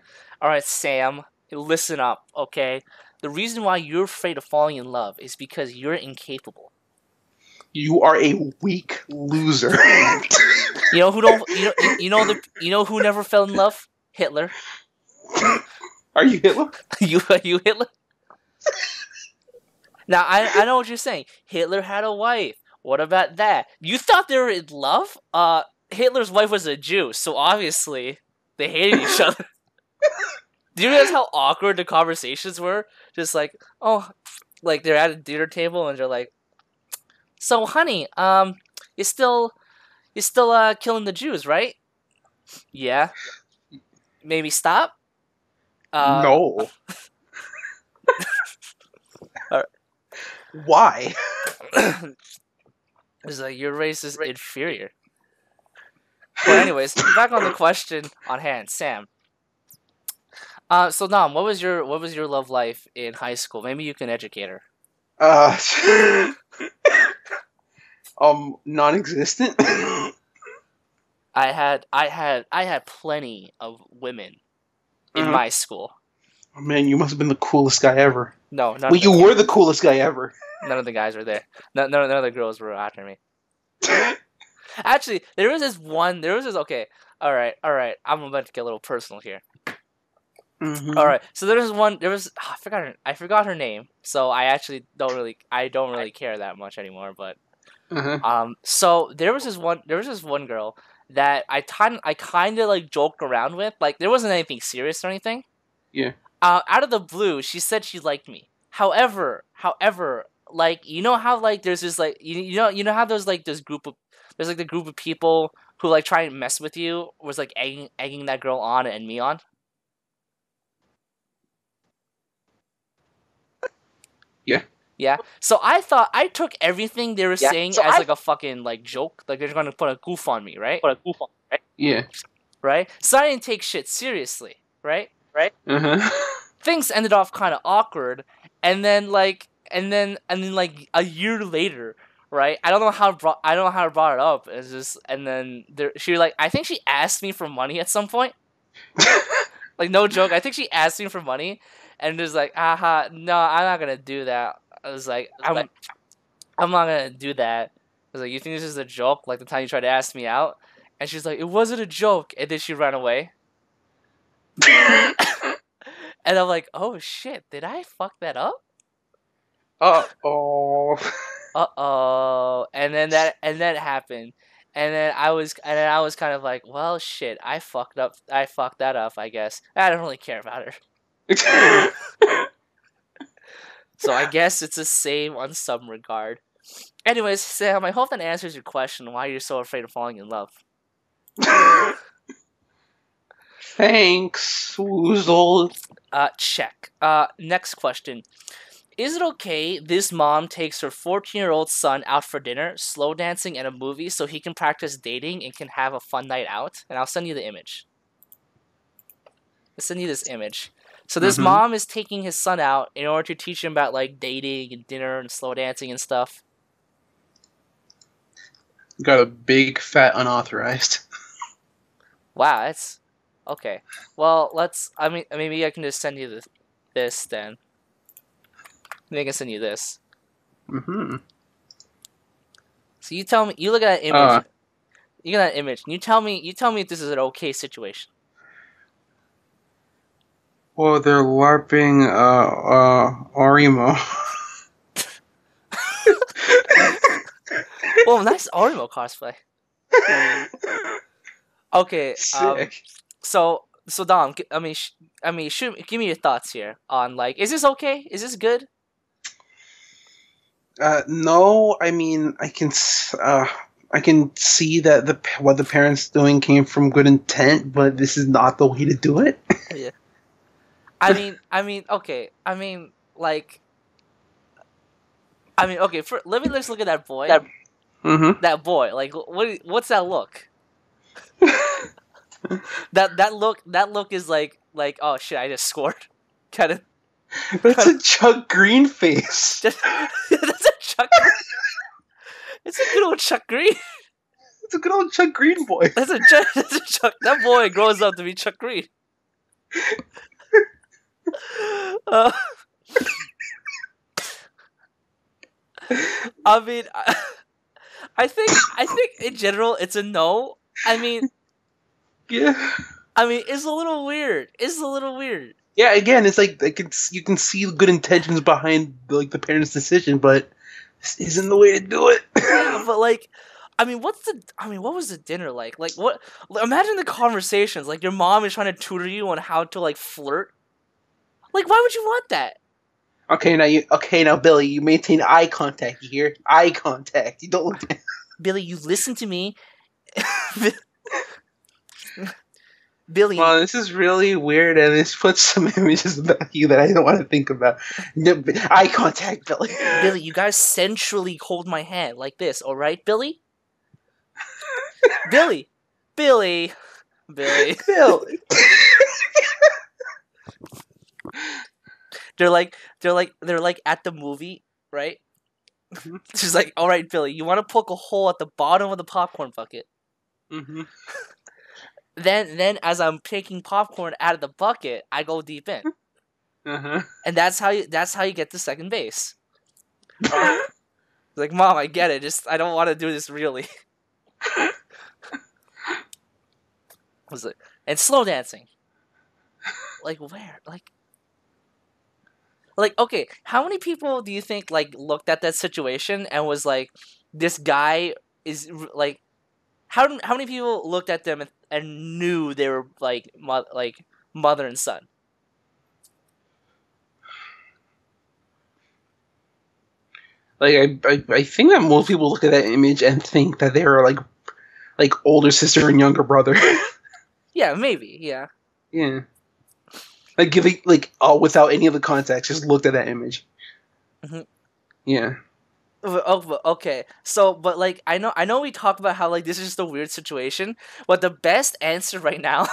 Alright, Sam, listen up, okay? The reason why you're afraid of falling in love is because you're incapable. You are a weak loser. You know who never fell in love? Hitler. Are you Hitler? Are you Hitler? Now I know what you're saying. Hitler had a wife. What about that? You thought they were in love? Hitler's wife was a Jew, so obviously they hated each other. Do you realize how awkward the conversations were? Just like, like they're at a dinner table and they're like, "So, honey, you're still killing the Jews, right?" "Yeah." "Maybe stop?" No. Why? It's like, your race is inferior. Well, anyways, back on the question on hand, Sam. So Nam, what was your love life in high school? Maybe you can educate her. Non-existent. I had plenty of women in my school. Oh, man, you must have been the coolest guy ever. No, you were the coolest guy ever. None of the guys were there. None of the girls were after me. Actually, there was this. Okay, all right. I'm about to get a little personal here. Mm-hmm. All right. So there was I forgot her name. So I actually don't really care that much anymore. But so there was this one girl that I kind of like joked around with. Like there wasn't anything serious or anything. Yeah. Out of the blue, she said she liked me. However, like you know how like there's this like you know how there's like this group of there's like the group of people who like try and mess with you was like egging that girl on and me on. Yeah. Yeah. So I took everything they were saying as like a fucking like joke. Like they're gonna put a goof on me, right? Yeah. Right. So I didn't take shit seriously, right? Things ended off kind of awkward, and then like like a year later, right? I don't know how I brought it up. It's just and then she like I think she asked me for money at some point. Like no joke, I think she asked me for money, and was like, aha, no, I'm not gonna do that. I was like, I'm not gonna do that. I was like, you think this is a joke? Like the time you tried to ask me out, and she's like, it wasn't a joke, and then she ran away. And I'm like, oh shit, did I fuck that up? Uh-oh. And then that happened. And then I was kind of like, well shit, I fucked that up, I guess. I don't really care about her. So I guess it's the same on some regard. Anyways, Sam, I hope that answers your question why you're so afraid of falling in love. Thanks, Woozle. Check. Next question. Is it okay this mom takes her 14-year-old son out for dinner, slow dancing, and a movie so he can practice dating and can have a fun night out? And I'll send you the image. I'll send you this image. So this mom is taking his son out in order to teach him about like dating and dinner and slow dancing and stuff. Got a big fat unauthorized. Wow, that's okay. Well, maybe I can just send you this then. Maybe I can send you this. So you tell me. You look at that image. You look at that image. And you tell me if this is an okay situation. Well, they're LARPing Arimo. Well, nice Arimo cosplay. Okay. Sick. So Dom, give me your thoughts here on like, is this okay? Is this good? No, I mean, I can see that what the parents doing came from good intent, but this is not the way to do it. Yeah. I mean, okay. Okay. Let's look at that boy. That boy, like, what's that look? that look is like, oh shit, I just scored. Kind of. That's a Chuck Green face. That's a Chuck. It's a good old Chuck Green. It's a good old Chuck Green boy. That's a Chuck. That boy grows up to be Chuck Green. I mean, I think in general it's a no. I mean, yeah. I mean, it's a little weird. Yeah, again, it's like you can see good intentions behind like the parents' decision, but this isn't the way to do it. Yeah, but like, what was the dinner like? Like, what? Imagine the conversations. Like, your mom is trying to tutor you on how to like flirt. Like, why would you want that? Okay, now Billy, you maintain eye contact. You hear? Eye contact. You don't look. Billy, you listen to me. Billy. Well, this is really weird, and this puts some images about you that I don't want to think about. No, eye contact, Billy. Billy, you guys sensually hold my hand like this, all right, Billy? Billy. Billy. They're like at the movie, right? She's like, all right, Billy, you want to poke a hole at the bottom of the popcorn bucket. Then as I'm taking popcorn out of the bucket, I go deep in. And that's how you get to second base. Like, Mom, I get it. Just I don't want to do this really. And slow dancing. like where? Like okay, how many people do you think like looked at that situation and was like, this guy is like, how many people looked at them and knew they were like mother and son? Like I think that most people look at that image and think that they are like older sister and younger brother. Yeah, maybe. Yeah. Yeah. Like giving without any of the context, just looked at that image. Mm-hmm. Yeah. Oh, okay. So, but like, I know, we talk about how like this is just a weird situation, but the best answer right now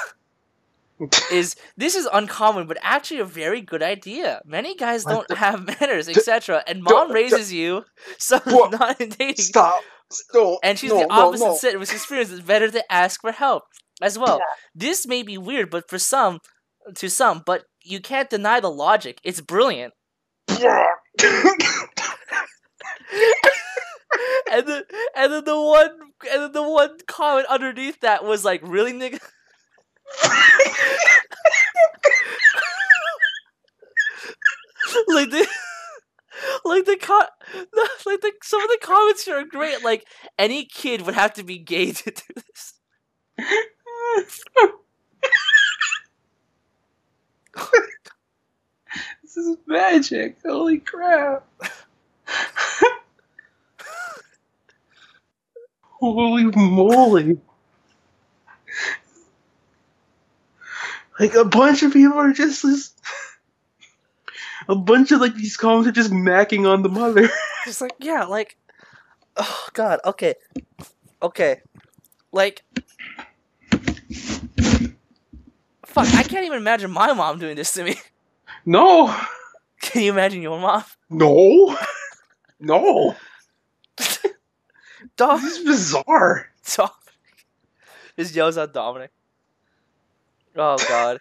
is this is uncommon, but actually a very good idea. Many guys don't have manners, etc. And mom raises you, so not in dating. Stop. No, and she's the opposite set with experience. It's better to ask for help as well. Yeah. This may be weird, but to some, but you can't deny the logic. It's brilliant. and then the one comment underneath that was like, really, nigga? Some of the comments here are great. Like, any kid would have to be gay to do this. This is magic. Holy crap. Holy moly. Like, a bunch of people are just a bunch of like these comments are just macking on the mother. Just like, yeah, like, oh god, okay, like, fuck, I can't even imagine my mom doing this to me. No. Can you imagine your mom? No. No. Dominic. This is bizarre. Dominic just yells out Dominic. Oh god.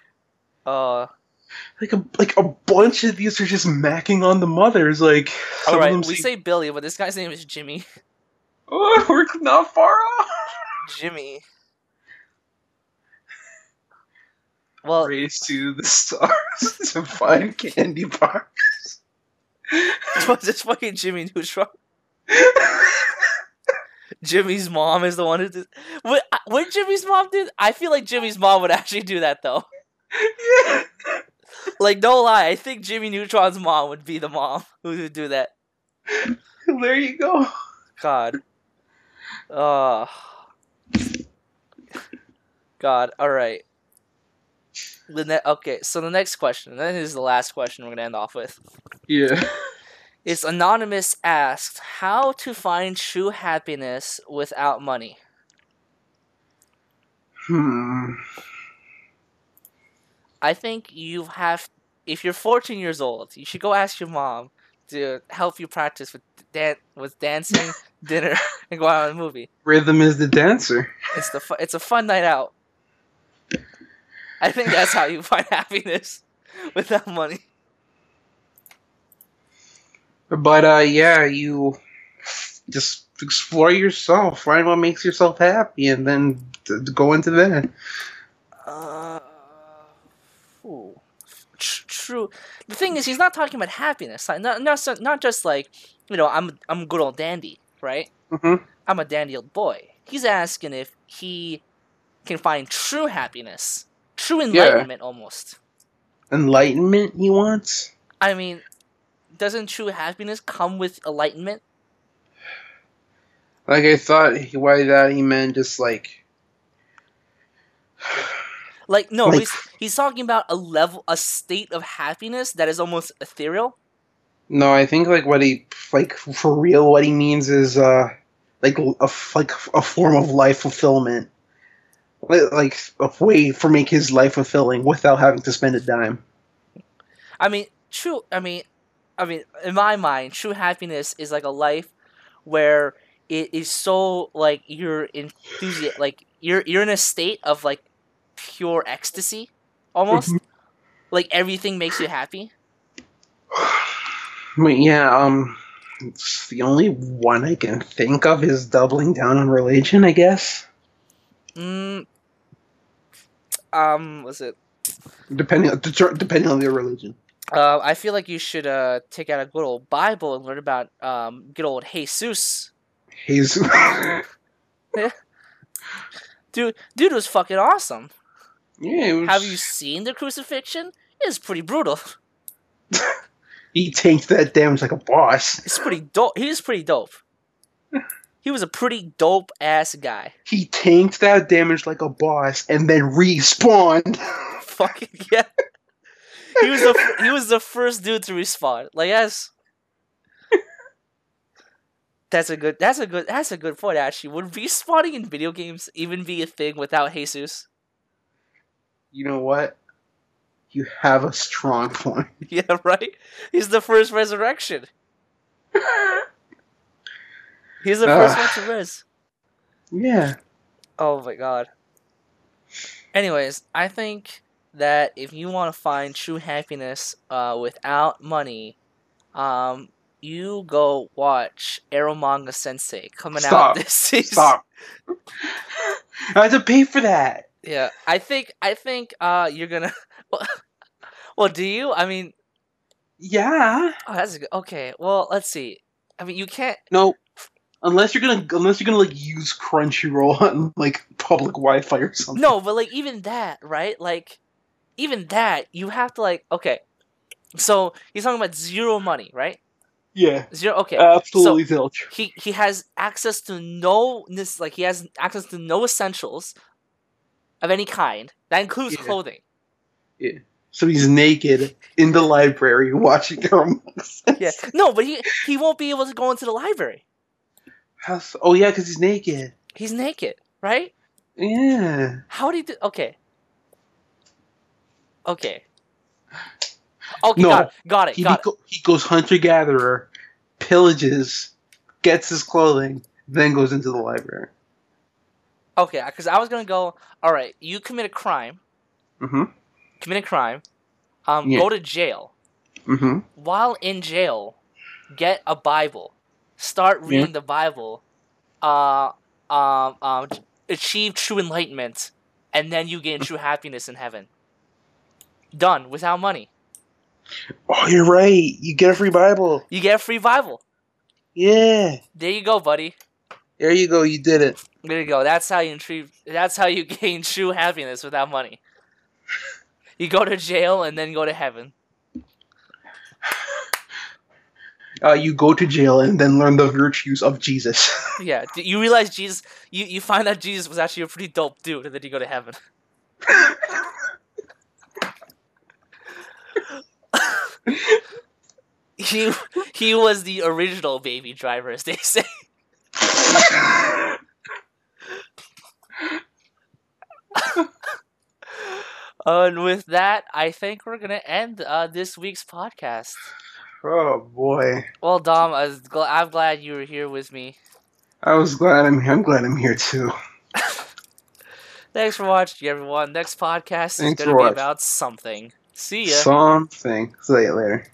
Like a bunch of these are just macking on the mothers. Like, all right, we say Billy, but this guy's name is Jimmy. Oh, we're not far off. Jimmy. Well, race to the stars to find candy bars. What's this fucking Jimmy Neutron? Jimmy's mom is the one who did. What Jimmy's mom did? I feel like Jimmy's mom would actually do that though. Yeah. Like, no lie, I think Jimmy Neutron's mom would be the mom who would do that. There you go. God. God. Alright. Okay, so the next question, and then this is the last question we're going to end off with. Yeah. It's Anonymous asked, how to find true happiness without money? I think if you're 14 years old, you should go ask your mom to help you practice with dancing, dinner, and go out on a movie. Rhythm is the dancer. It's a fun night out. I think that's how you find happiness without money. But yeah, you just explore yourself, find what makes yourself happy, and then go into that. True. The thing is, he's not talking about happiness. Like, not just like, I'm a good old dandy, right? Mm-hmm. I'm a dandy old boy. He's asking if he can find true happiness, true enlightenment, almost. Enlightenment, he wants? I mean, doesn't true happiness come with enlightenment? Like, I thought by that he meant just like... Like, no, he's talking about a state of happiness that is almost ethereal. No, I think for real, what he means is like a form of life fulfillment, like a way for make his life fulfilling without having to spend a dime. I mean, in my mind, true happiness is like a life where it is so like you're enthusiastic, like you're in a state of like pure ecstasy, almost. Like everything makes you happy. But yeah, the only one I can think of is doubling down on religion, I guess. Was it Depending on their religion. I feel like you should take out a good old Bible and learn about good old Jesus. Jesus. Dude was fucking awesome. Yeah. Have you seen the crucifixion? It's pretty brutal. He tanked that damage like a boss. It's pretty dope. He was pretty dope. He was a pretty dope ass guy. He tanked that damage like a boss and then respawned. Fucking yeah. He was the first dude to respawn. Like that's a good point actually. Would respawning in video games even be a thing without Jesus? You know what? You have a strong point. Yeah, right? He's the first resurrection. He's the first one to res. Yeah. Oh my god. Anyways, I think that if you want to find true happiness without money, you go watch Eromanga Sensei coming out this season. Stop. I have to pay for that. Yeah, I think you're gonna. Well, do you? I mean, yeah. Oh, that's good. Okay. Well, let's see. I mean, you can't. No, unless you're gonna like use Crunchyroll on like public Wi-Fi or something. No, but like even that, right? Like, even that, you have to like. Okay, so he's talking about zero money, right? Yeah. Zero. Okay. Absolutely so zilch. He has access to no he has access to no essentials of any kind. That includes clothing. Yeah. So he's naked in the library watching Eromanga Sensei. Yeah. No, but he won't be able to go into the library. Oh yeah, because he's naked. He's naked, right? Yeah. How would he do? Okay. Okay. Okay, no, got it. He goes hunter-gatherer, pillages, gets his clothing, then goes into the library. Okay, because I was going to go, all right, you commit a crime. Mm-hmm. Commit a crime. Go to jail. Mm-hmm. While in jail, get a Bible. Start reading the Bible. Achieve true enlightenment. And then you gain true happiness in heaven. Done. Without money. Oh, you're right. You get a free Bible. You get a free Bible. Yeah. There you go, buddy. There you go. You did it. There you go. That's how you gain true happiness without money. You go to jail and then go to heaven. You go to jail and then learn the virtues of Jesus. Yeah. You realize Jesus... You find that Jesus was actually a pretty dope dude, and then you go to heaven. He was the original baby driver, as they say. And with that, I think we're gonna end this week's podcast. Oh boy. Well, Dom, I'm glad you were here with me. I'm glad I'm here too. Thanks for watching, everyone. Next podcast is gonna be about something. See ya. Something. See you later.